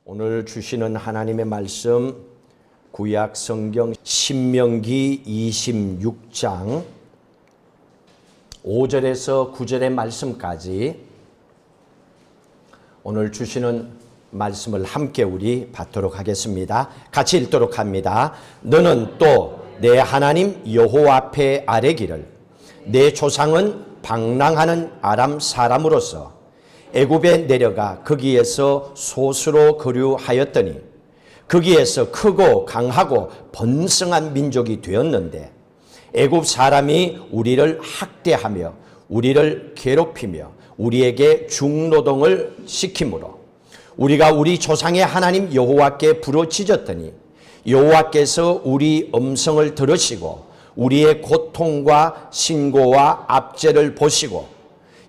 오늘 주시는 하나님의 말씀 구약 성경 신명기 26장 5절에서 9절의 말씀까지 오늘 주시는 말씀을 함께 우리 받도록 하겠습니다. 같이 읽도록 합니다. 너는 또 내 하나님 여호와 앞에 아뢰기를 내 조상은 방랑하는 아람 사람으로서 애굽에 내려가 거기에서 소수로 거류하였더니 거기에서 크고 강하고 번성한 민족이 되었는데 애굽 사람이 우리를 학대하며 우리를 괴롭히며 우리에게 중노동을 시키므로 우리가 우리 조상의 하나님 여호와께 부르짖었더니 여호와께서 우리 음성을 들으시고 우리의 고통과 신고와 압제를 보시고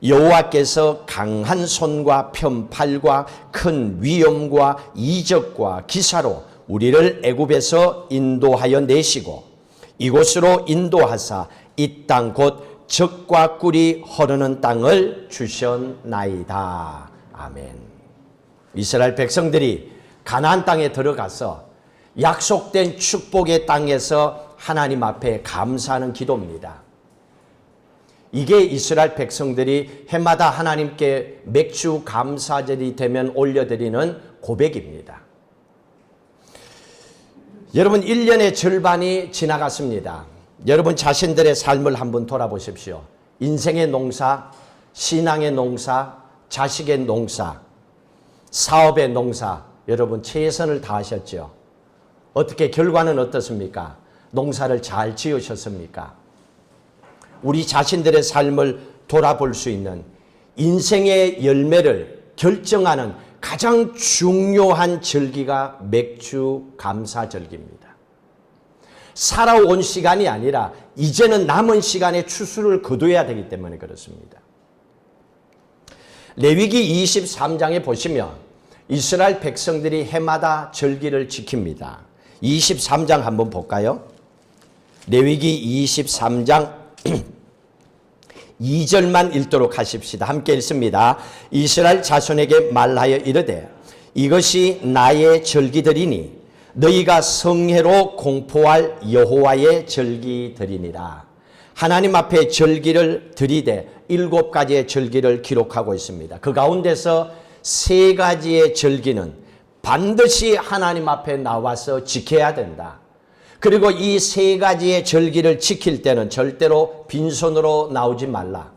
여호와께서 강한 손과 편팔과 큰 위엄과 이적과 기사로 우리를 애굽에서 인도하여 내시고 이곳으로 인도하사 이 땅 곧 젖과 꿀이 흐르는 땅을 주셨나이다. 아멘. 이스라엘 백성들이 가나안 땅에 들어가서 약속된 축복의 땅에서 하나님 앞에 감사하는 기도입니다. 이게 이스라엘 백성들이 해마다 하나님께 맥주 감사절이 되면 올려드리는 고백입니다. 여러분 1년의 절반이 지나갔습니다. 여러분 자신들의 삶을 한번 돌아보십시오. 인생의 농사, 신앙의 농사, 자식의 농사, 사업의 농사, 여러분 최선을 다하셨죠. 어떻게 결과는 어떻습니까? 농사를 잘 지으셨습니까? 우리 자신들의 삶을 돌아볼 수 있는 인생의 열매를 결정하는 가장 중요한 절기가 맥주 감사절기입니다. 살아온 시간이 아니라 이제는 남은 시간에 추수를 거둬야 되기 때문에 그렇습니다. 레위기 23장에 보시면 이스라엘 백성들이 해마다 절기를 지킵니다. 23장 한번 볼까요? 레위기 23장 2절만 읽도록 하십시다. 함께 읽습니다. 이스라엘 자손에게 말하여 이르되 이것이 나의 절기들이니 너희가 성회로 공포할 여호와의 절기들이니라. 하나님 앞에 절기를 드리되 7가지의 절기를 기록하고 있습니다. 그 가운데서 3가지의 절기는 반드시 하나님 앞에 나와서 지켜야 된다. 그리고 이 3가지의 절기를 지킬 때는 절대로 빈손으로 나오지 말라.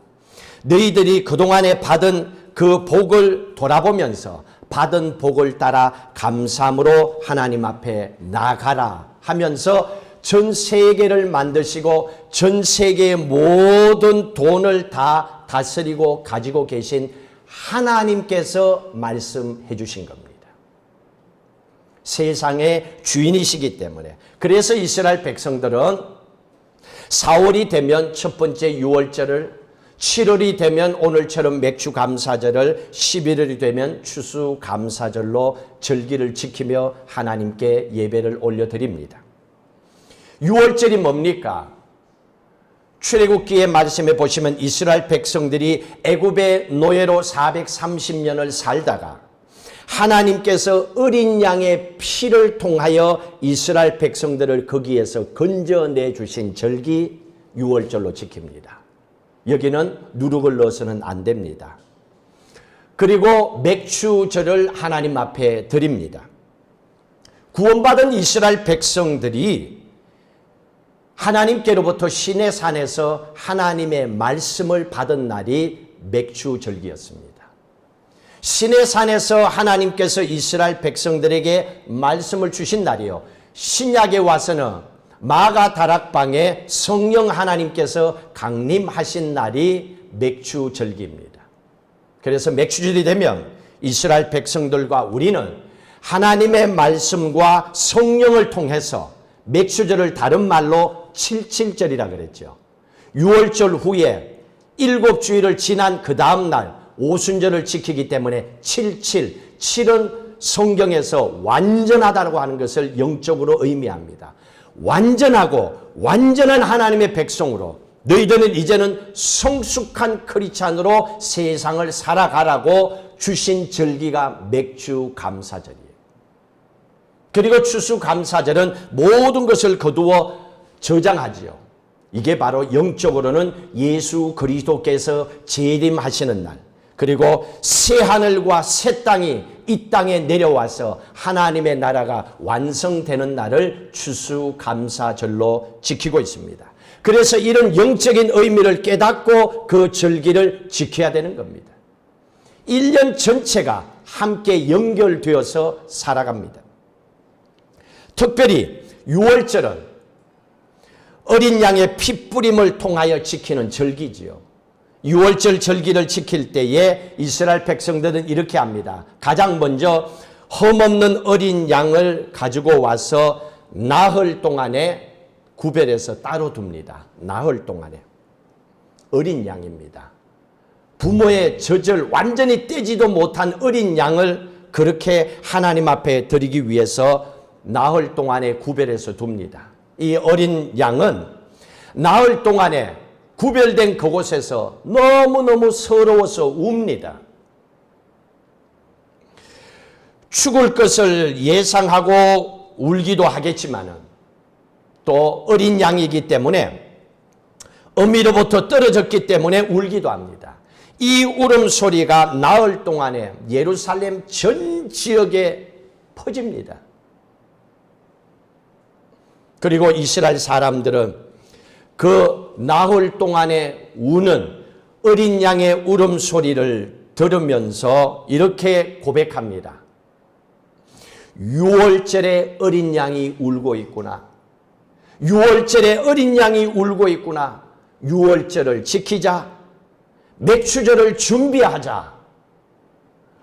너희들이 그동안에 받은 그 복을 돌아보면서 받은 복을 따라 감사함으로 하나님 앞에 나가라 하면서 전 세계를 만드시고 전 세계의 모든 돈을 다 다스리고 가지고 계신 하나님께서 말씀해 주신 겁니다. 세상의 주인이시기 때문에. 그래서 이스라엘 백성들은 4월이 되면 첫 번째 유월절을, 7월이 되면 오늘처럼 맥주 감사절을, 11월이 되면 추수 감사절로 절기를 지키며 하나님께 예배를 올려드립니다. 유월절이 뭡니까? 출애굽기의 말씀에 보시면 이스라엘 백성들이 애굽의 노예로 430년을 살다가 하나님께서 어린 양의 피를 통하여 이스라엘 백성들을 거기에서 건져내 주신 절기 유월절로 지킵니다. 여기는 누룩을 넣어서는 안 됩니다. 그리고 맥주절을 하나님 앞에 드립니다. 구원받은 이스라엘 백성들이 하나님께로부터 시내산에서 하나님의 말씀을 받은 날이 맥주절기였습니다. 시내산에서 하나님께서 이스라엘 백성들에게 말씀을 주신 날이요. 신약에 와서는 마가 다락방에 성령 하나님께서 강림하신 날이 맥주절기입니다. 그래서 맥주절이 되면 이스라엘 백성들과 우리는 하나님의 말씀과 성령을 통해서 맥주절을 다른 말로 77절이라 그랬죠. 6월절 후에 7주일을 지난 그 다음 날 오순절을 지키기 때문에 7은 성경에서 완전하다고 하는 것을 영적으로 의미합니다. 완전하고 완전한 하나님의 백성으로 너희들은 이제는 성숙한 크리스찬으로 세상을 살아가라고 주신 절기가 맥주 감사절이에요. 그리고 추수감사절은 모든 것을 거두어 저장하지요. 이게 바로 영적으로는 예수 그리스도께서 재림하시는 날, 그리고 새 하늘과 새 땅이 이 땅에 내려와서 하나님의 나라가 완성되는 날을 추수감사절로 지키고 있습니다. 그래서 이런 영적인 의미를 깨닫고 그 절기를 지켜야 되는 겁니다. 1년 전체가 함께 연결되어서 살아갑니다. 특별히 6월절은 어린 양의 핏뿌림을 통하여 지키는 절기지요. 6월절 절기를 지킬 때에 이스라엘 백성들은 이렇게 합니다. 가장 먼저 흠없는 어린 양을 가지고 와서 나흘 동안에 구별해서 따로 둡니다. 나흘 동안에. 어린 양입니다. 부모의 젖을 완전히 떼지도 못한 어린 양을 그렇게 하나님 앞에 드리기 위해서 나흘 동안에 구별해서 둡니다. 이 어린 양은 나흘 동안에 구별된 그곳에서 너무너무 서러워서 웁니다. 죽을 것을 예상하고 울기도 하겠지만 또 어린 양이기 때문에 어미로부터 떨어졌기 때문에 울기도 합니다. 이 울음소리가 나흘 동안에 예루살렘 전 지역에 퍼집니다. 그리고 이스라엘 사람들은 그 나흘 동안에 우는 어린 양의 울음소리를 들으면서 이렇게 고백합니다. 6월절에 어린 양이 울고 있구나. 6월절에 어린 양이 울고 있구나. 6월절을 지키자. 맥추절을 준비하자.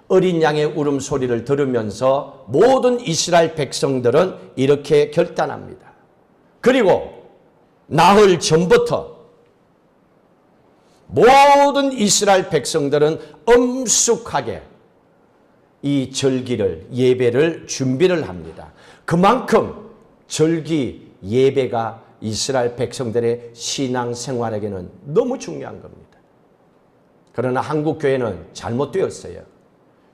어린 양의 울음소리를 들으면서 모든 이스라엘 백성들은 이렇게 결단합니다. 그리고 나흘 전부터 모든 이스라엘 백성들은 엄숙하게 이 절기를, 예배를 준비를 합니다. 그만큼 절기 예배가 이스라엘 백성들의 신앙생활에게는 너무 중요한 겁니다. 그러나 한국 교회는 잘못되었어요.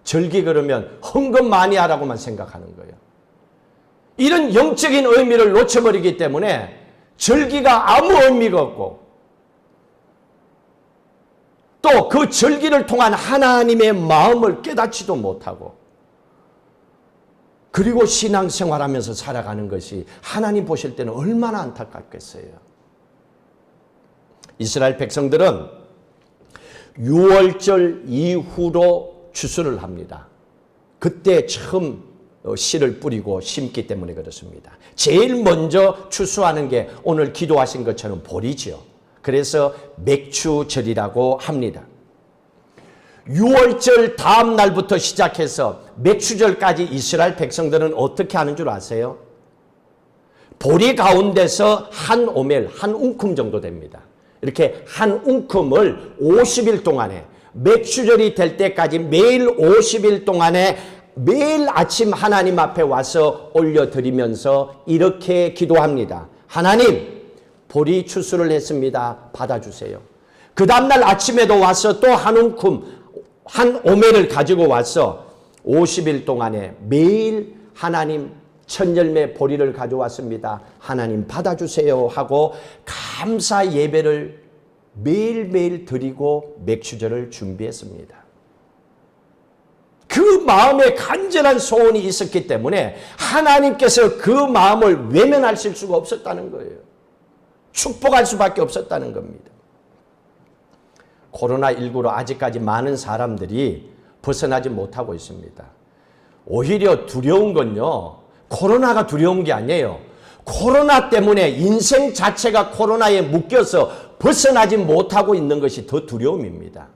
절기 그러면 헌금 많이 하라고만 생각하는 거예요. 이런 영적인 의미를 놓쳐버리기 때문에 절기가 아무 의미가 없고 또 그 절기를 통한 하나님의 마음을 깨닫지도 못하고 그리고 신앙생활하면서 살아가는 것이 하나님 보실 때는 얼마나 안타깝겠어요. 이스라엘 백성들은 6월절 이후로 추수를 합니다. 그때 처음 씨를 뿌리고 심기 때문에 그렇습니다. 제일 먼저 추수하는 게 오늘 기도하신 것처럼 보리지요. 그래서 맥추절이라고 합니다. 6월절 다음 날부터 시작해서 맥추절까지 이스라엘 백성들은 어떻게 하는 줄 아세요? 보리 가운데서 한 오멜, 한 웅큼 정도 됩니다. 이렇게 한 웅큼을 50일 동안에 맥추절이 될 때까지 매일 50일 동안에 매일 아침 하나님 앞에 와서 올려드리면서 이렇게 기도합니다. 하나님, 보리 추수를 했습니다. 받아주세요. 그 다음날 아침에도 와서 또 한 웅큼, 한 오멜을 가지고 와서 50일 동안에 매일 하나님 첫 열매 보리를 가져왔습니다. 하나님 받아주세요 하고 감사 예배를 매일매일 드리고 맥추절을 준비했습니다. 그 마음에 간절한 소원이 있었기 때문에 하나님께서 그 마음을 외면하실 수가 없었다는 거예요. 축복할 수밖에 없었다는 겁니다. 코로나19로 아직까지 많은 사람들이 벗어나지 못하고 있습니다. 오히려 두려운 건요, 코로나가 두려운 게 아니에요. 코로나 때문에 인생 자체가 코로나에 묶여서 벗어나지 못하고 있는 것이 더 두려움입니다.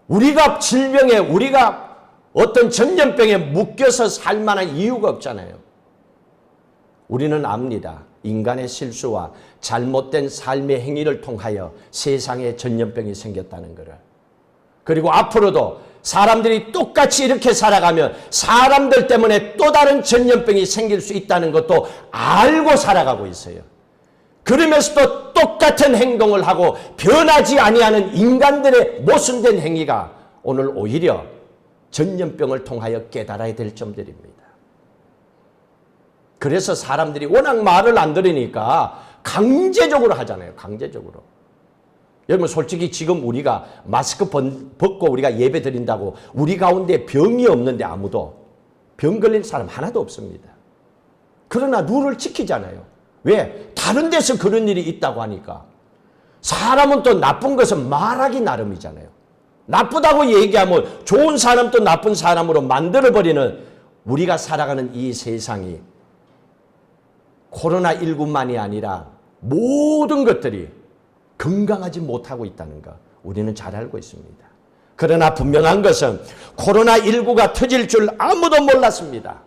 우리가 질병에, 우리가 어떤 전염병에 묶여서 살 만한 이유가 없잖아요. 우리는 압니다. 인간의 실수와 잘못된 삶의 행위를 통하여 세상에 전염병이 생겼다는 것을. 그리고 앞으로도 사람들이 똑같이 이렇게 살아가면 사람들 때문에 또 다른 전염병이 생길 수 있다는 것도 알고 살아가고 있어요. 그러면서도 똑같은 행동을 하고 변하지 아니하는 인간들의 모순된 행위가 오늘 오히려 전염병을 통하여 깨달아야 될 점들입니다. 그래서 사람들이 워낙 말을 안 들으니까 강제적으로 하잖아요. 강제적으로. 여러분 솔직히 지금 우리가 마스크 벗고 우리가 예배 드린다고 우리 가운데 병이 없는데 아무도 병 걸린 사람 하나도 없습니다. 그러나 룰을 지키잖아요. 왜? 다른 데서 그런 일이 있다고 하니까. 사람은 또 나쁜 것은 말하기 나름이잖아요. 나쁘다고 얘기하면 좋은 사람도 나쁜 사람으로 만들어버리는 우리가 살아가는 이 세상이 코로나19만이 아니라 모든 것들이 건강하지 못하고 있다는 거 우리는 잘 알고 있습니다. 그러나 분명한 것은 코로나19가 터질 줄 아무도 몰랐습니다.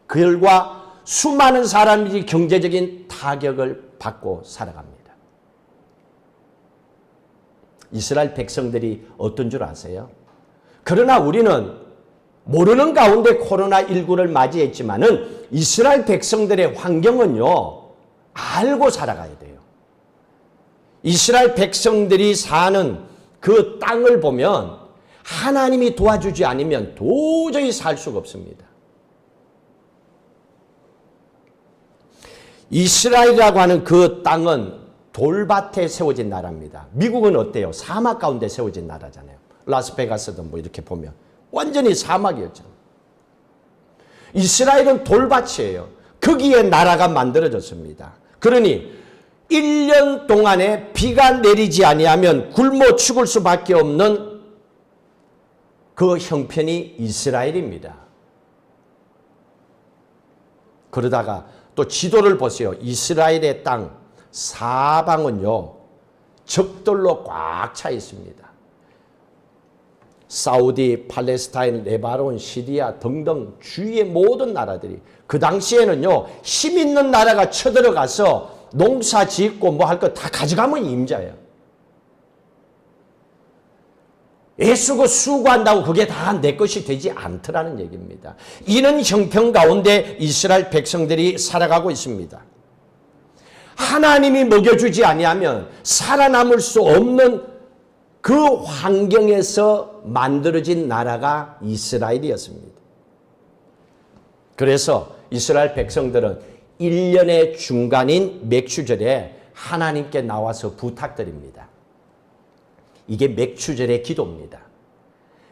그 결과 수많은 사람들이 경제적인 타격을 받고 살아갑니다. 이스라엘 백성들이 어떤 줄 아세요? 그러나 우리는 모르는 가운데 코로나19를 맞이했지만은 이스라엘 백성들의 환경은요, 알고 살아가야 돼요. 이스라엘 백성들이 사는 그 땅을 보면 하나님이 도와주지 않으면 도저히 살 수가 없습니다. 이스라엘이라고 하는 그 땅은 돌밭에 세워진 나라입니다. 미국은 어때요? 사막 가운데 세워진 나라잖아요. 라스베가스든 뭐 이렇게 보면 완전히 사막이었잖아요. 이스라엘은 돌밭이에요. 거기에 나라가 만들어졌습니다. 그러니 1년 동안에 비가 내리지 아니하면 굶어 죽을 수밖에 없는 그 형편이 이스라엘입니다. 그러다가 또 지도를 보세요. 이스라엘의 땅 사방은요 적들로 꽉 차 있습니다. 사우디, 팔레스타인, 레바논, 시리아 등등 주위의 모든 나라들이 그 당시에는요 힘 있는 나라가 쳐들어가서 농사 짓고 뭐 할 거 다 가져가면 임자예요. 애쓰고 수고한다고 그게 다 내 것이 되지 않더라는 얘기입니다. 이런 형편 가운데 이스라엘 백성들이 살아가고 있습니다. 하나님이 먹여주지 아니하면 살아남을 수 없는 그 환경에서 만들어진 나라가 이스라엘이었습니다. 그래서 이스라엘 백성들은 1년의 중간인 맥추절에 하나님께 나와서 부탁드립니다. 이게 맥추절의 기도입니다.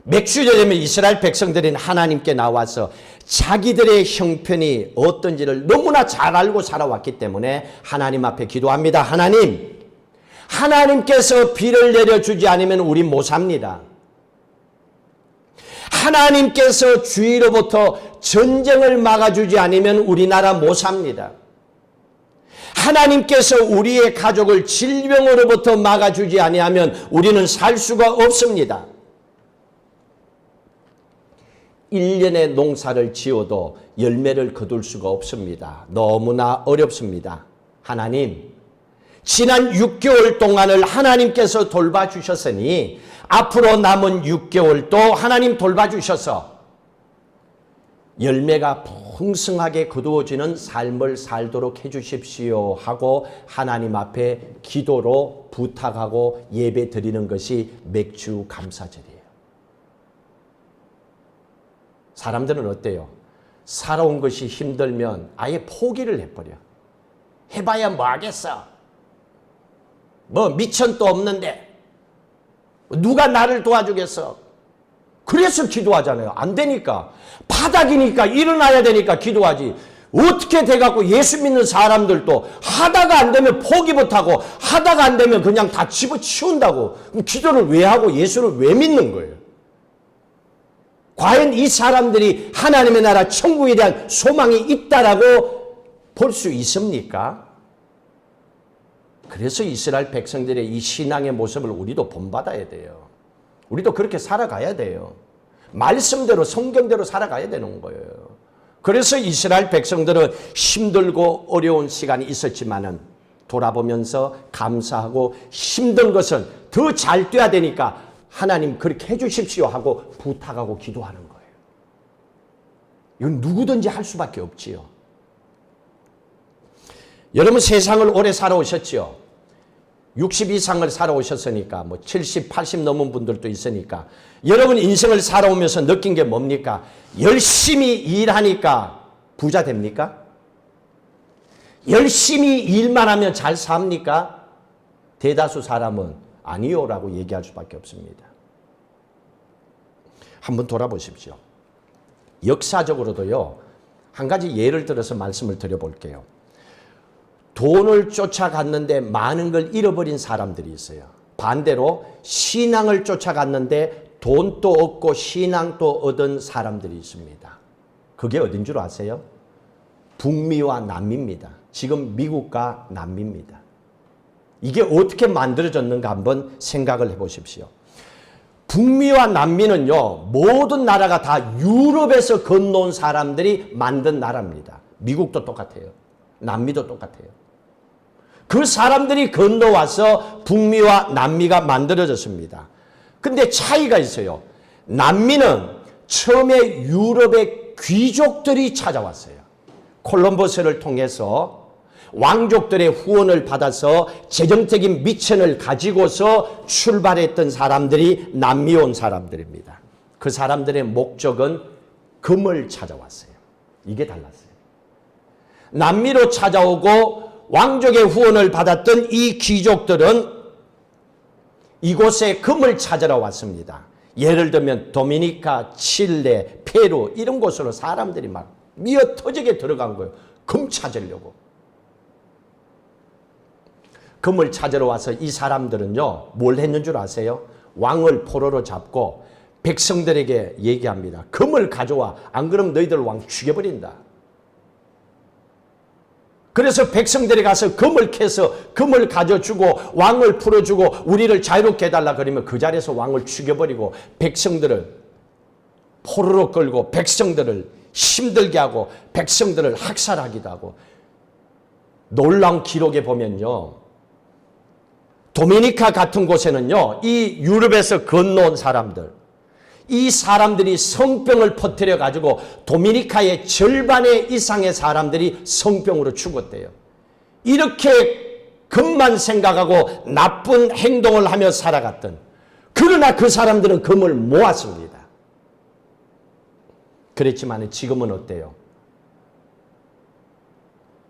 맥추절이면 이스라엘 백성들은 하나님께 나와서 자기들의 형편이 어떤지를 너무나 잘 알고 살아왔기 때문에 하나님 앞에 기도합니다. 하나님께서 비를 내려주지 않으면 우리 못 삽니다. 하나님께서 주위로부터 전쟁을 막아주지 않으면 우리나라 못 삽니다. 하나님께서 우리의 가족을 질병으로부터 막아주지 아니하면 우리는 살 수가 없습니다. 1년의 농사를 지어도 열매를 거둘 수가 없습니다. 너무나 어렵습니다. 하나님, 지난 6개월 동안을 하나님께서 돌봐주셨으니 앞으로 남은 6개월도 하나님 돌봐주셔서 열매가 풍성하게 거두어지는 삶을 살도록 해주십시오 하고 하나님 앞에 기도로 부탁하고 예배 드리는 것이 맥주 감사절이에요. 사람들은 어때요? 살아온 것이 힘들면 아예 포기를 해버려. 해봐야 뭐 하겠어? 뭐 미천도 없는데 누가 나를 도와주겠어? 그래서 기도하잖아요. 안 되니까. 바닥이니까 일어나야 되니까 기도하지. 어떻게 돼갖고 예수 믿는 사람들도 하다가 안 되면 포기 못하고 하다가 안 되면 그냥 다 집어치운다고. 그럼 기도를 왜 하고 예수를 왜 믿는 거예요? 과연 이 사람들이 하나님의 나라 천국에 대한 소망이 있다라고 볼 수 있습니까? 그래서 이스라엘 백성들의 이 신앙의 모습을 우리도 본받아야 돼요. 우리도 그렇게 살아가야 돼요. 말씀대로 성경대로 살아가야 되는 거예요. 그래서 이스라엘 백성들은 힘들고 어려운 시간이 있었지만은 돌아보면서 감사하고 힘든 것은 더 잘 돼야 되니까 하나님 그렇게 해주십시오 하고 부탁하고 기도하는 거예요. 이건 누구든지 할 수밖에 없지요. 여러분 세상을 오래 살아오셨지요. 60 이상을 살아오셨으니까 뭐 70, 80 넘은 분들도 있으니까 여러분 인생을 살아오면서 느낀 게 뭡니까? 열심히 일하니까 부자 됩니까? 열심히 일만 하면 잘 삽니까? 대다수 사람은 아니요라고 얘기할 수밖에 없습니다. 한번 돌아보십시오. 역사적으로도요, 한 가지 예를 들어서 말씀을 드려볼게요. 돈을 쫓아갔는데 많은 걸 잃어버린 사람들이 있어요. 반대로 신앙을 쫓아갔는데 돈도 얻고 신앙도 얻은 사람들이 있습니다. 그게 어딘 줄 아세요? 북미와 남미입니다. 지금 미국과 남미입니다. 이게 어떻게 만들어졌는가 한번 생각을 해보십시오. 북미와 남미는요, 모든 나라가 다 유럽에서 건너온 사람들이 만든 나라입니다. 미국도 똑같아요. 남미도 똑같아요. 그 사람들이 건너와서 북미와 남미가 만들어졌습니다. 근데 차이가 있어요. 남미는 처음에 유럽의 귀족들이 찾아왔어요. 콜럼버스를 통해서 왕족들의 후원을 받아서 재정적인 미천을 가지고서 출발했던 사람들이 남미 온 사람들입니다. 그 사람들의 목적은 금을 찾아왔어요. 이게 달랐어요. 남미로 찾아오고 왕족의 후원을 받았던 이 귀족들은 이곳에 금을 찾으러 왔습니다. 예를 들면 도미니카, 칠레, 페루 이런 곳으로 사람들이 막 미어터지게 들어간 거예요. 금 찾으려고. 금을 찾으러 와서 이 사람들은요, 뭘 했는 줄 아세요? 왕을 포로로 잡고 백성들에게 얘기합니다. 금을 가져와. 안 그러면 너희들 왕 죽여버린다. 그래서 백성들이 가서 금을 캐서 금을 가져주고 왕을 풀어주고 우리를 자유롭게 해달라 그러면 그 자리에서 왕을 죽여버리고 백성들을 포로로 끌고 백성들을 힘들게 하고 백성들을 학살하기도 하고. 놀라운 기록에 보면요, 도미니카 같은 곳에는요, 이 유럽에서 건너온 사람들, 이 사람들이 성병을 퍼뜨려 가지고 도미니카의 절반의 이상의 사람들이 성병으로 죽었대요. 이렇게 금만 생각하고 나쁜 행동을 하며 살아갔던, 그러나 그 사람들은 금을 모았습니다. 그랬지만 지금은 어때요?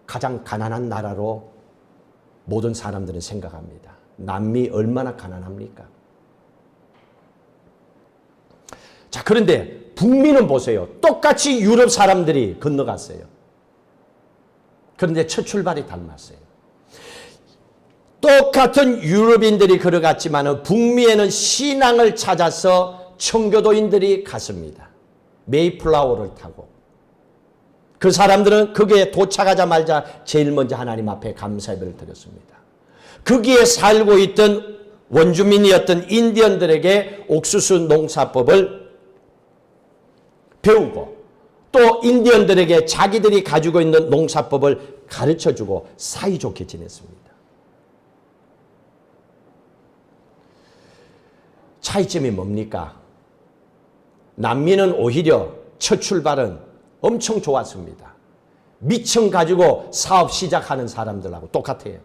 가장 가난한 나라로 모든 사람들은 생각합니다. 남미 얼마나 가난합니까? 자, 그런데 북미는 보세요. 똑같이 유럽 사람들이 건너갔어요. 그런데 첫 출발이 닮았어요. 똑같은 유럽인들이 걸어갔지만 북미에는 신앙을 찾아서 청교도인들이 갔습니다. 메이플라워를 타고. 그 사람들은 거기에 도착하자마자 제일 먼저 하나님 앞에 감사 예배를 드렸습니다. 거기에 살고 있던 원주민이었던 인디언들에게 옥수수 농사법을 배우고 또 인디언들에게 자기들이 가지고 있는 농사법을 가르쳐주고 사이좋게 지냈습니다. 차이점이 뭡니까? 남미는 오히려 첫 출발은 엄청 좋았습니다. 미천 가지고 사업 시작하는 사람들하고 똑같아요.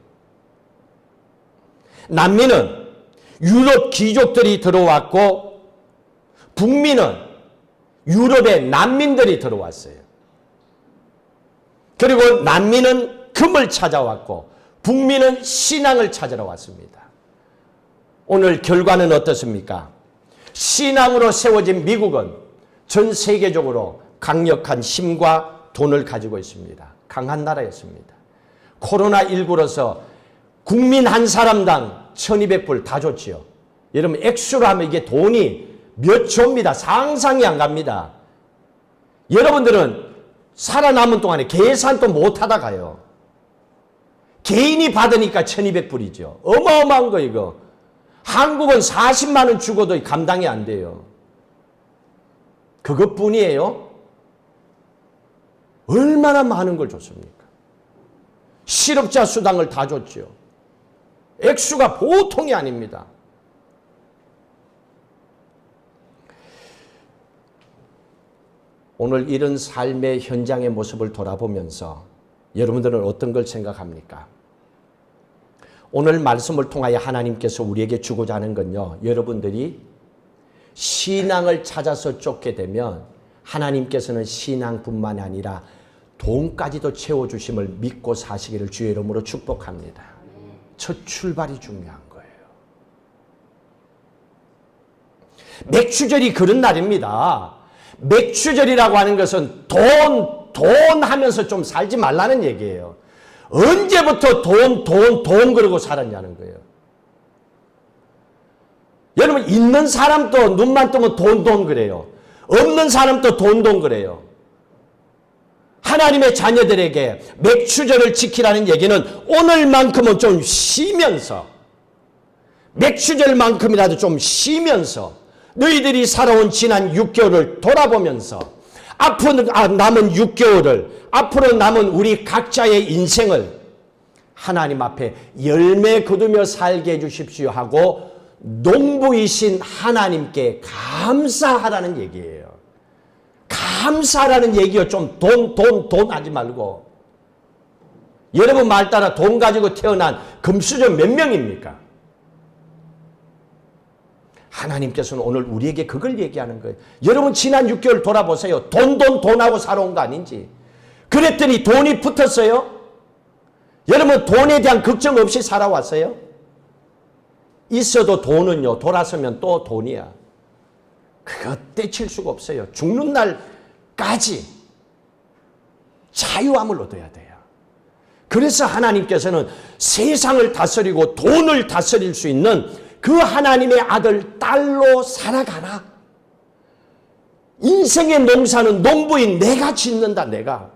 남미는 유럽 귀족들이 들어왔고 북미는 유럽의 난민들이 들어왔어요. 그리고 남미는 금을 찾아왔고 북미는 신앙을 찾으러 왔습니다. 오늘 결과는 어떻습니까? 신앙으로 세워진 미국은 전 세계적으로 강력한 힘과 돈을 가지고 있습니다. 강한 나라였습니다. 코로나19로서 국민 한 사람당 1200불 다 줬지요. 여러분 액수로 하면 이게 돈이 몇 조입니다. 상상이 안 갑니다. 여러분들은 살아남은 동안에 계산도 못하다 가요. 개인이 받으니까 1200불이죠. 어마어마한 거 이거. 한국은 40만 원 주고도 감당이 안 돼요. 그것뿐이에요? 얼마나 많은 걸 줬습니까? 실업자 수당을 다 줬죠. 액수가 보통이 아닙니다. 오늘 이런 삶의 현장의 모습을 돌아보면서 여러분들은 어떤 걸 생각합니까? 오늘 말씀을 통하여 하나님께서 우리에게 주고자 하는 건요, 여러분들이 신앙을 찾아서 쫓게 되면 하나님께서는 신앙뿐만 아니라 돈까지도 채워주심을 믿고 사시기를 주의 이름으로 축복합니다. 첫 출발이 중요한 거예요. 맥추절이 그런 날입니다. 맥추절이라고 하는 것은 돈 하면서 좀 살지 말라는 얘기예요. 언제부터 돈 그러고 살았냐는 거예요. 여러분, 있는 사람도 눈만 뜨면 돈 그래요. 없는 사람도 돈 그래요. 하나님의 자녀들에게 맥추절을 지키라는 얘기는 오늘만큼은 좀 쉬면서, 맥추절만큼이라도 좀 쉬면서 너희들이 살아온 지난 6개월을 돌아보면서 앞으로 남은 6개월을, 앞으로 남은 우리 각자의 인생을 하나님 앞에 열매 거두며 살게 해주십시오 하고 농부이신 하나님께 감사하라는 얘기예요. 감사하라는 얘기요. 좀 돈 하지 말고. 여러분 말 따라 돈 가지고 태어난 금수저 몇 명입니까? 하나님께서는 오늘 우리에게 그걸 얘기하는 거예요. 여러분 지난 6개월 돌아보세요. 돈하고 살아온 거 아닌지. 그랬더니 돈이 붙었어요? 여러분 돈에 대한 걱정 없이 살아왔어요? 있어도 돈은요, 돌아서면 또 돈이야. 그거 떼칠 수가 없어요. 죽는 날까지 자유함을 얻어야 돼요. 그래서 하나님께서는 세상을 다스리고 돈을 다스릴 수 있는 그 하나님의 아들, 딸로 살아가라. 인생의 농사는 농부인 내가 짓는다, 내가.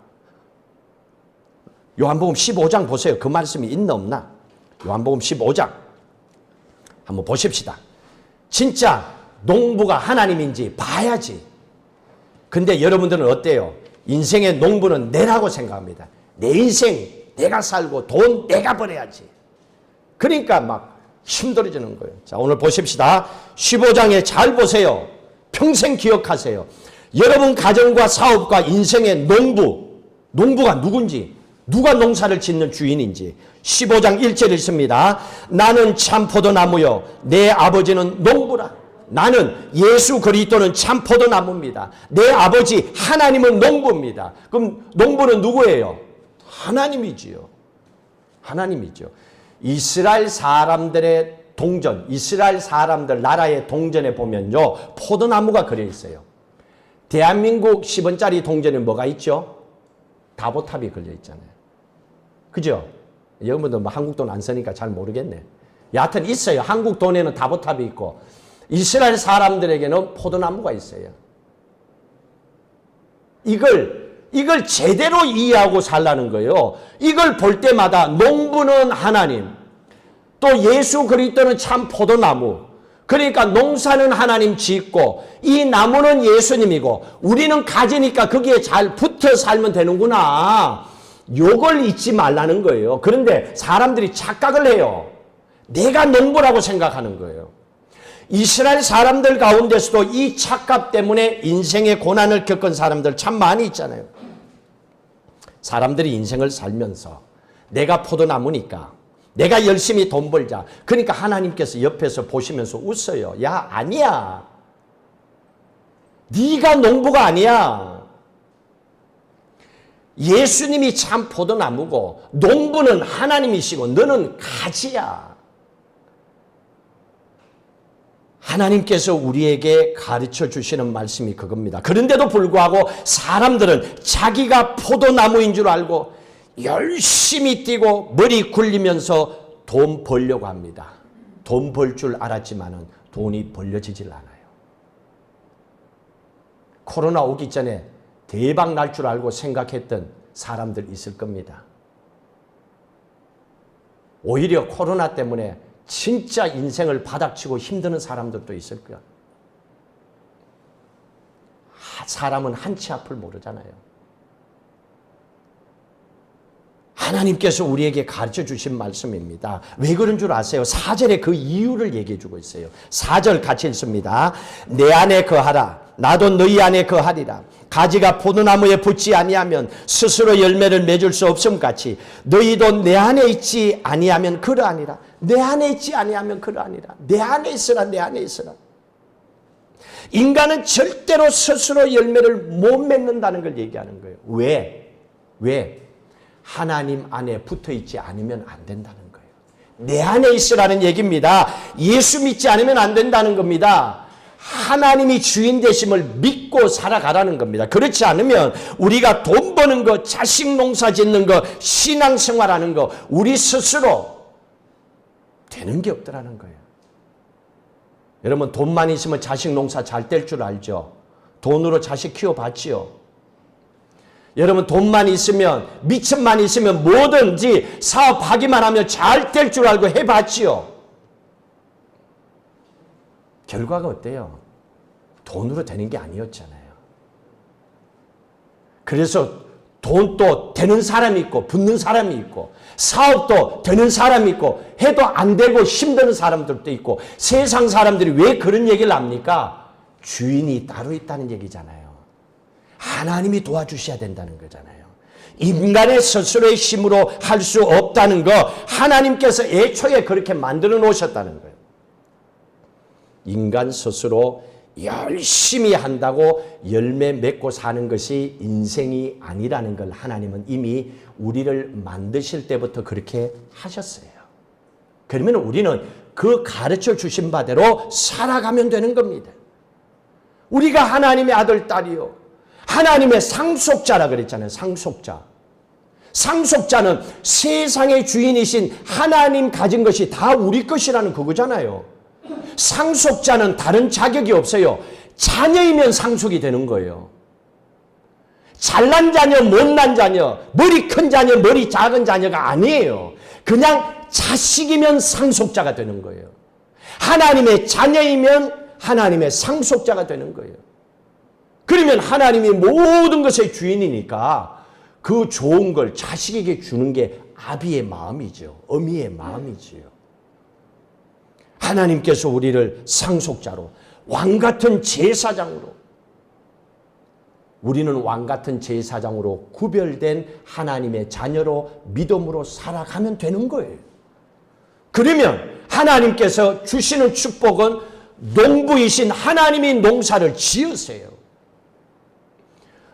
요한복음 15장 보세요. 그 말씀이 있나 없나? 요한복음 15장 한번 보십시다. 진짜 농부가 하나님인지 봐야지. 근데 여러분들은 어때요? 인생의 농부는 내라고 생각합니다. 내 인생 내가 살고 돈 내가 벌어야지. 그러니까 막 힘들어지는 거예요. 자, 오늘 보십시다. 15장에 잘 보세요. 평생 기억하세요. 여러분 가정과 사업과 인생의 농부가 누군지, 누가 농사를 짓는 주인인지. 15장 1절 읽습니다. 나는 참 포도나무요 내 아버지는 농부라. 나는 예수 그리스도는 참 포도나무입니다. 내 아버지 하나님은 농부입니다. 그럼 농부는 누구예요? 하나님이지요. 하나님이죠. 이스라엘 사람들의 동전, 이스라엘 사람들 나라의 동전에 보면요, 포도나무가 그려 있어요. 대한민국 10원짜리 동전에 뭐가 있죠? 다보탑이 걸려 있잖아요. 그죠? 여러분들 뭐 한국 돈 안 쓰니까 잘 모르겠네. 여하튼 있어요. 한국 돈에는 다보탑이 있고 이스라엘 사람들에게는 포도나무가 있어요. 이걸 제대로 이해하고 살라는 거예요. 이걸 볼 때마다 농부는 하나님, 또 예수 그리스도는 참 포도나무. 그러니까 농사는 하나님 짓고 이 나무는 예수님이고 우리는 가지니까 거기에 잘 붙어 살면 되는구나. 요걸 잊지 말라는 거예요. 그런데 사람들이 착각을 해요. 내가 농부라고 생각하는 거예요. 이스라엘 사람들 가운데서도 이 착각 때문에 인생의 고난을 겪은 사람들 참 많이 있잖아요. 사람들이 인생을 살면서 내가 포도나무니까 내가 열심히 돈 벌자. 그러니까 하나님께서 옆에서 보시면서 웃어요. 야, 아니야. 네가 농부가 아니야. 예수님이 참 포도나무고 농부는 하나님이시고 너는 가지야. 하나님께서 우리에게 가르쳐 주시는 말씀이 그겁니다. 그런데도 불구하고 사람들은 자기가 포도나무인 줄 알고 열심히 뛰고 머리 굴리면서 돈 벌려고 합니다. 돈 벌 줄 알았지만은 돈이 벌려지질 않아요. 코로나 오기 전에 대박 날 줄 알고 생각했던 사람들 있을 겁니다. 오히려 코로나 때문에 진짜 인생을 바닥치고 힘드는 사람들도 있을 거야. 사람은 한치 앞을 모르잖아요. 하나님께서 우리에게 가르쳐 주신 말씀입니다. 왜 그런 줄 아세요? 4절에 그 이유를 얘기해 주고 있어요. 4절 같이 읽습니다. 내 안에 거하라. 나도 너희 안에 거하리라. 가지가 포도나무에 붙지 아니하면 스스로 열매를 맺을 수 없음 같이 너희도 내 안에 있지 아니하면 그러하니라. 내 안에 있지 아니하면 그러하니라. 내 안에 있으라. 내 안에 있으라. 인간은 절대로 스스로 열매를 못 맺는다는 걸 얘기하는 거예요. 왜? 왜? 하나님 안에 붙어 있지 않으면 안 된다는 거예요. 내 안에 있으라는 얘기입니다. 예수 믿지 않으면 안 된다는 겁니다. 하나님이 주인 되심을 믿고 살아가라는 겁니다. 그렇지 않으면 우리가 돈 버는 거, 자식 농사 짓는 거, 신앙생활하는 거 우리 스스로 되는 게 없더라는 거예요. 여러분 돈만 있으면 자식 농사 잘 될 줄 알죠? 돈으로 자식 키워봤지요? 여러분 돈만 있으면 미천만 있으면 뭐든지 사업하기만 하면 잘 될 줄 알고 해봤지요? 결과가 어때요? 돈으로 되는 게 아니었잖아요. 그래서 돈도 되는 사람이 있고 붙는 사람이 있고 사업도 되는 사람이 있고 해도 안 되고 힘드는 사람들도 있고 세상 사람들이 왜 그런 얘기를 합니까? 주인이 따로 있다는 얘기잖아요. 하나님이 도와주셔야 된다는 거잖아요. 인간의 스스로의 힘으로 할 수 없다는 거 하나님께서 애초에 그렇게 만들어 놓으셨다는 거예요. 인간 스스로 열심히 한다고 열매 맺고 사는 것이 인생이 아니라는 걸 하나님은 이미 우리를 만드실 때부터 그렇게 하셨어요. 그러면 우리는 그 가르쳐 주신 바대로 살아가면 되는 겁니다. 우리가 하나님의 아들, 딸이요. 하나님의 상속자라 그랬잖아요. 상속자. 상속자는 세상의 주인이신 하나님 가진 것이 다 우리 것이라는 그거잖아요. 상속자는 다른 자격이 없어요. 자녀이면 상속이 되는 거예요. 잘난 자녀, 못난 자녀, 머리 큰 자녀, 머리 작은 자녀가 아니에요. 그냥 자식이면 상속자가 되는 거예요. 하나님의 자녀이면 하나님의 상속자가 되는 거예요. 그러면 하나님이 모든 것의 주인이니까 그 좋은 걸 자식에게 주는 게 아비의 마음이죠. 어미의 마음이지요. 하나님께서 우리를 상속자로 왕같은 제사장으로 우리는 왕같은 제사장으로 구별된 하나님의 자녀로 믿음으로 살아가면 되는 거예요. 그러면 하나님께서 주시는 축복은 농부이신 하나님이 농사를 지으세요.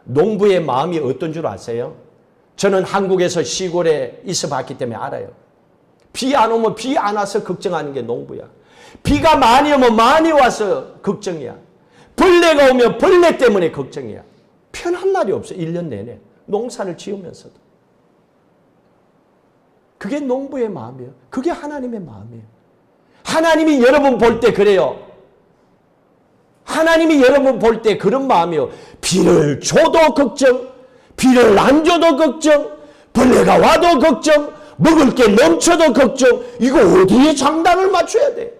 농부의 마음이 어떤 줄 아세요? 저는 한국에서 시골에 있어 봤기 때문에 알아요. 비 안 오면 비 안 와서 걱정하는 게 농부야. 비가 많이 오면 많이 와서 걱정이야. 벌레가 오면 벌레 때문에 걱정이야. 편한 날이 없어. 1년 내내. 농사를 지으면서도. 그게 농부의 마음이에요. 그게 하나님의 마음이에요. 하나님이 여러분 볼 때 그래요. 하나님이 여러분 볼 때 그런 마음이요. 비를 줘도 걱정, 비를 안 줘도 걱정, 벌레가 와도 걱정, 먹을 게 넘쳐도 걱정. 이거 어디에 장단을 맞춰야 돼?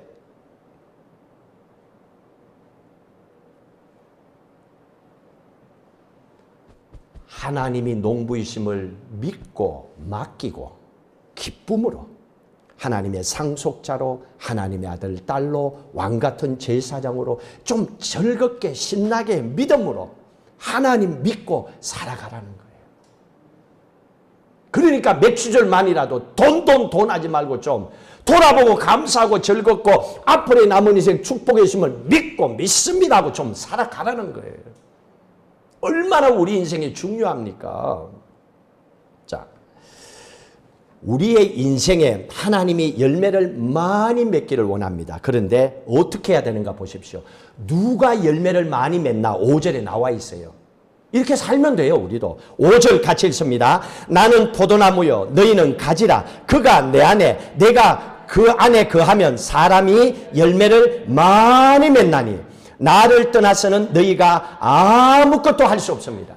하나님이 농부이심을 믿고 맡기고 기쁨으로 하나님의 상속자로 하나님의 아들, 딸로 왕같은 제사장으로 좀 즐겁게 신나게 믿음으로 하나님 믿고 살아가라는 거예요. 그러니까 몇 주절만이라도 돈 하지 말고 좀 돌아보고 감사하고 즐겁고 앞으로의 남은 인생 축복의 있음을 믿고 믿습니다 하고 좀 살아가라는 거예요. 얼마나 우리 인생이 중요합니까? 자, 우리의 인생에 하나님이 열매를 많이 맺기를 원합니다. 그런데 어떻게 해야 되는가 보십시오. 누가 열매를 많이 맺나 5절에 나와 있어요. 이렇게 살면 돼요. 우리도. 5절 같이 읽습니다. 나는 포도나무요 너희는 가지라. 그가 내 안에 내가 그 안에 거하면 사람이 열매를 많이 맺나니 나를 떠나서는 너희가 아무것도 할 수 없습니다.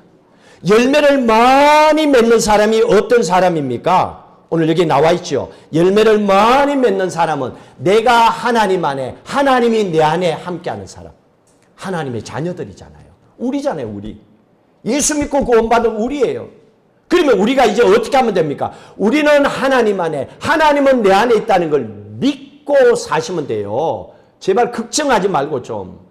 열매를 많이 맺는 사람이 어떤 사람입니까? 오늘 여기 나와 있죠. 열매를 많이 맺는 사람은 내가 하나님 안에, 하나님이 내 안에 함께하는 사람. 하나님의 자녀들이잖아요. 우리잖아요, 우리. 예수 믿고 구원받은 우리예요. 그러면 우리가 이제 어떻게 하면 됩니까? 우리는 하나님 안에, 하나님은 내 안에 있다는 걸 믿고 사시면 돼요. 제발 걱정하지 말고 좀.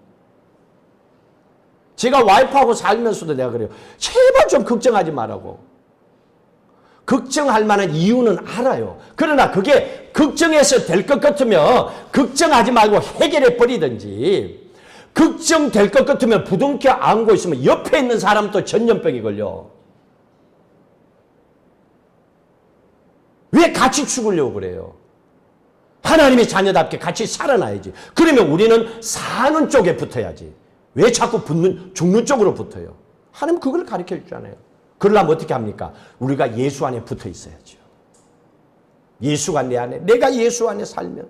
제가 와이프하고 살면서도 내가 그래요. 제발 좀 걱정하지 말라고. 걱정할 만한 이유는 알아요. 그러나 그게 걱정해서 될 것 같으면 걱정하지 말고 해결해 버리든지, 걱정될 것 같으면 부둥켜 안고 있으면 옆에 있는 사람도 전염병이 걸려. 왜 같이 죽으려고 그래요? 하나님의 자녀답게 같이 살아나야지. 그러면 우리는 사는 쪽에 붙어야지. 왜 자꾸 죽는 쪽으로 붙어요? 하나님 그걸 가르쳐 주잖아요. 그러려면 어떻게 합니까? 우리가 예수 안에 붙어 있어야죠. 예수가 내 안에, 내가 예수 안에 살면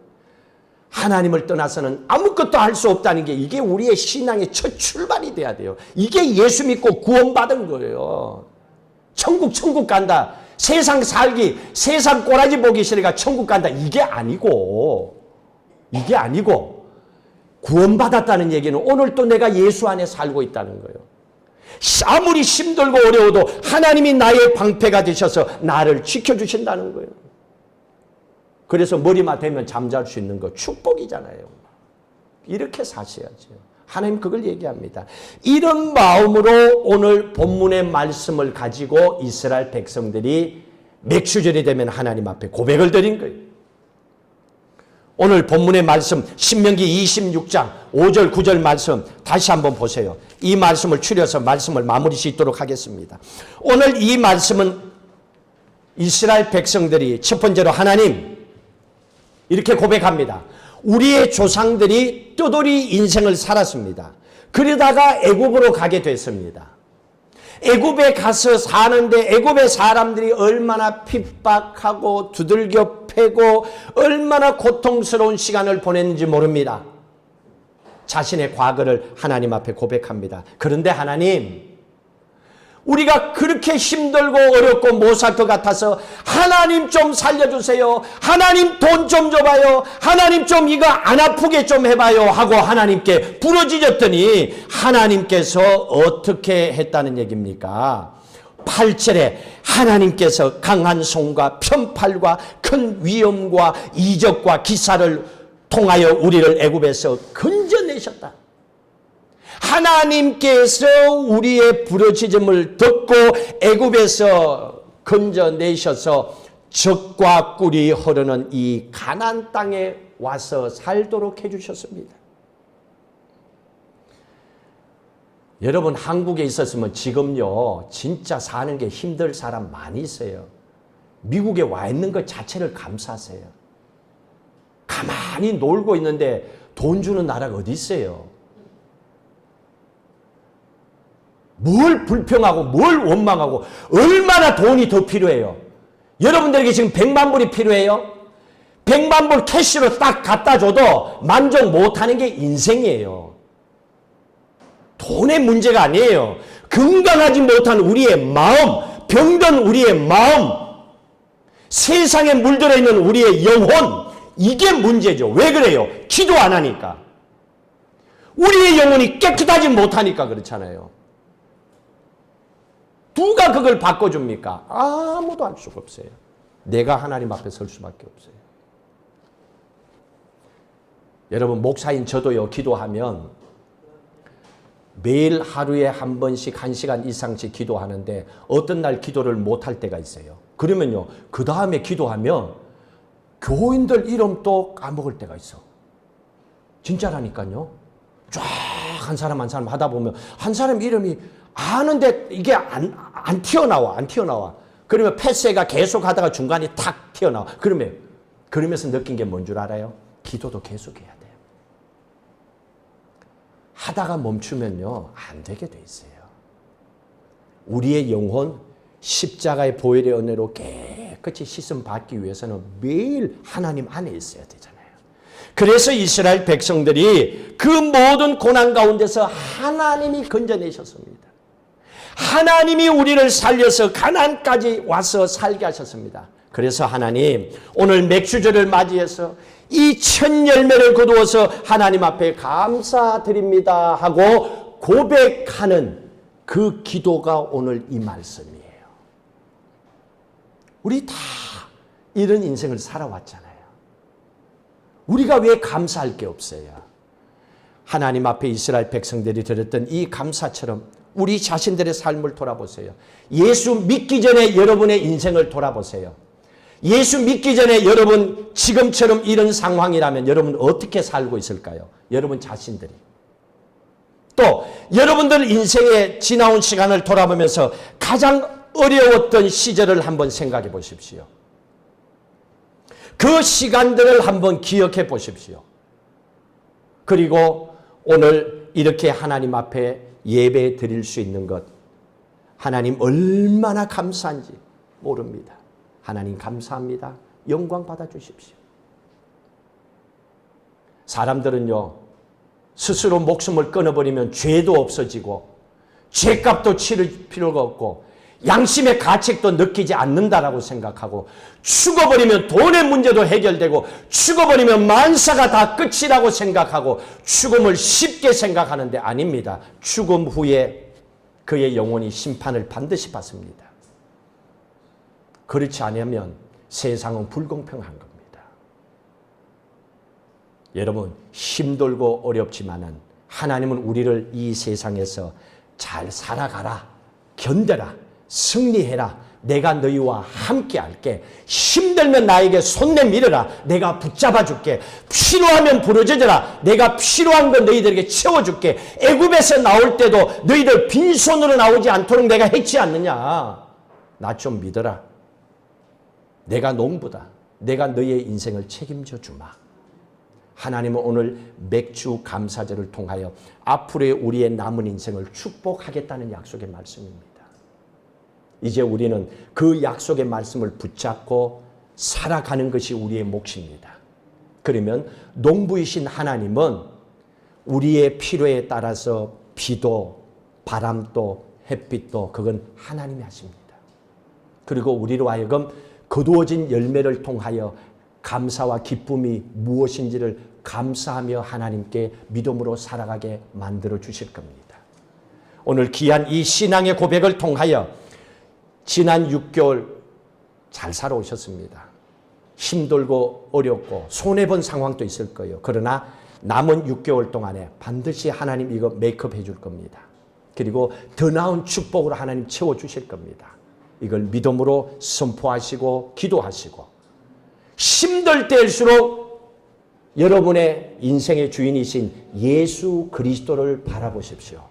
하나님을 떠나서는 아무것도 할 수 없다는 게 이게 우리의 신앙의 첫 출발이 돼야 돼요. 이게 예수 믿고 구원받은 거예요. 천국 간다. 세상 살기, 세상 꼬라지 보기 싫으니까 천국 간다. 이게 아니고 구원받았다는 얘기는 오늘 또 내가 예수 안에 살고 있다는 거예요. 아무리 힘들고 어려워도 하나님이 나의 방패가 되셔서 나를 지켜주신다는 거예요. 그래서 머리만 대면 잠잘 수 있는 거 축복이잖아요. 이렇게 사셔야죠. 하나님 그걸 얘기합니다. 이런 마음으로 오늘 본문의 말씀을 가지고 이스라엘 백성들이 맥추절이 되면 하나님 앞에 고백을 드린 거예요. 오늘 본문의 말씀 신명기 26장 5절 9절 말씀 다시 한번 보세요. 이 말씀을 추려서 말씀을 마무리 짓도록 하겠습니다. 오늘 이 말씀은 이스라엘 백성들이 첫 번째로 하나님 이렇게 고백합니다. 우리의 조상들이 뼈돌이 인생을 살았습니다. 그러다가 애굽으로 가게 됐습니다. 애굽에 가서 사는데 애굽의 사람들이 얼마나 핍박하고 두들겨 패고 얼마나 고통스러운 시간을 보냈는지 모릅니다. 자신의 과거를 하나님 앞에 고백합니다. 그런데 하나님, 우리가 그렇게 힘들고 어렵고 못 살 것 같아서 하나님 좀 살려주세요. 하나님 돈 좀 줘봐요. 하나님 좀 이거 안 아프게 좀 해봐요 하고 하나님께 부르짖었더니 하나님께서 어떻게 했다는 얘기입니까? 8절에 하나님께서 강한 손과 편팔과 큰 위험과 이적과 기사를 통하여 우리를 애굽에서 건져내셨다. 하나님께서 우리의 부르짖음을 듣고 애굽에서 건져내셔서 젖과 꿀이 흐르는 이 가나안 땅에 와서 살도록 해주셨습니다. 여러분 한국에 있었으면 지금요 진짜 사는 게 힘들 사람 많이 있어요. 미국에 와 있는 것 자체를 감사하세요. 가만히 놀고 있는데 돈 주는 나라가 어디 있어요? 뭘 불평하고 뭘 원망하고 얼마나 돈이 더 필요해요? 여러분들에게 지금 100만 불이 필요해요? 100만 불 캐시로 딱 갖다 줘도 만족 못하는 게 인생이에요. 돈의 문제가 아니에요. 건강하지 못한 우리의 마음, 병든 우리의 마음, 세상에 물들어 있는 우리의 영혼, 이게 문제죠. 왜 그래요? 기도 안 하니까. 우리의 영혼이 깨끗하지 못하니까 그렇잖아요. 누가 그걸 바꿔줍니까? 아무도 할 수가 없어요. 내가 하나님 앞에 설 수밖에 없어요. 여러분 목사인 저도요 기도하면 매일 하루에 한 번씩 1시간 이상씩 기도하는데 어떤 날 기도를 못할 때가 있어요. 그러면요 그 다음에 기도하면 교인들 이름 또 까먹을 때가 있어. 진짜라니까요. 쫙 한 사람 한 사람 하다 보면 한 사람 이름이 아는데 이게 안 튀어나와. 그러면 패스가 계속 하다가 중간에 탁 튀어나와. 그러면서 느낀 게 뭔 줄 알아요? 기도도 계속해야 돼요. 하다가 멈추면요 안 되게 돼 있어요. 우리의 영혼 십자가의 보혈의 은혜로 깨끗이 씻음 받기 위해서는 매일 하나님 안에 있어야 되잖아요. 그래서 이스라엘 백성들이 그 모든 고난 가운데서 하나님이 건져내셨습니다. 하나님이 우리를 살려서 가나안까지 와서 살게 하셨습니다. 그래서 하나님 오늘 맥주절을 맞이해서 이 첫 열매를 거두어서 하나님 앞에 감사드립니다 하고 고백하는 그 기도가 오늘 이 말씀이에요. 우리 다 이런 인생을 살아왔잖아요. 우리가 왜 감사할 게 없어요? 하나님 앞에 이스라엘 백성들이 드렸던 이 감사처럼 우리 자신들의 삶을 돌아보세요. 예수 믿기 전에 여러분의 인생을 돌아보세요. 예수 믿기 전에 여러분 지금처럼 이런 상황이라면 여러분 어떻게 살고 있을까요? 여러분 자신들이. 또 여러분들 인생에 지나온 시간을 돌아보면서 가장 어려웠던 시절을 한번 생각해 보십시오. 그 시간들을 한번 기억해 보십시오. 그리고 오늘 이렇게 하나님 앞에 예배 드릴 수 있는 것, 하나님 얼마나 감사한지 모릅니다. 하나님 감사합니다. 영광 받아주십시오. 사람들은요, 스스로 목숨을 끊어버리면 죄도 없어지고 죄값도 치를 필요가 없고 양심의 가책도 느끼지 않는다라고 생각하고, 죽어버리면 돈의 문제도 해결되고 죽어버리면 만사가 다 끝이라고 생각하고 죽음을 쉽게 생각하는데 아닙니다. 죽음 후에 그의 영혼이 심판을 반드시 받습니다. 그렇지 않으면 세상은 불공평한 겁니다. 여러분, 힘들고 어렵지만은 하나님은 우리를 이 세상에서 잘 살아가라, 견뎌라, 승리해라, 내가 너희와 함께 할게, 힘들면 나에게 손 내밀어라, 내가 붙잡아 줄게, 필요하면 부르짖어라, 내가 필요한 건 너희들에게 채워줄게, 애굽에서 나올 때도 너희들 빈손으로 나오지 않도록 내가 했지 않느냐. 나 좀 믿어라. 내가 농부다. 내가 너희의 인생을 책임져 주마. 하나님은 오늘 맥주 감사절을 통하여 앞으로의 우리의 남은 인생을 축복하겠다는 약속의 말씀입니다. 이제 우리는 그 약속의 말씀을 붙잡고 살아가는 것이 우리의 몫입니다. 그러면 농부이신 하나님은 우리의 필요에 따라서 비도 바람도 햇빛도 그건 하나님이 하십니다. 그리고 우리로 하여금 거두어진 열매를 통하여 감사와 기쁨이 무엇인지를 감사하며 하나님께 믿음으로 살아가게 만들어 주실 겁니다. 오늘 귀한 이 신앙의 고백을 통하여 지난 6개월 잘 살아오셨습니다. 힘들고 어렵고 손해본 상황도 있을 거예요. 그러나 남은 6개월 동안에 반드시 하나님 이거 메이크업 해줄 겁니다. 그리고 더 나은 축복으로 하나님 채워주실 겁니다. 이걸 믿음으로 선포하시고 기도하시고, 힘들 때일수록 여러분의 인생의 주인이신 예수 그리스도를 바라보십시오.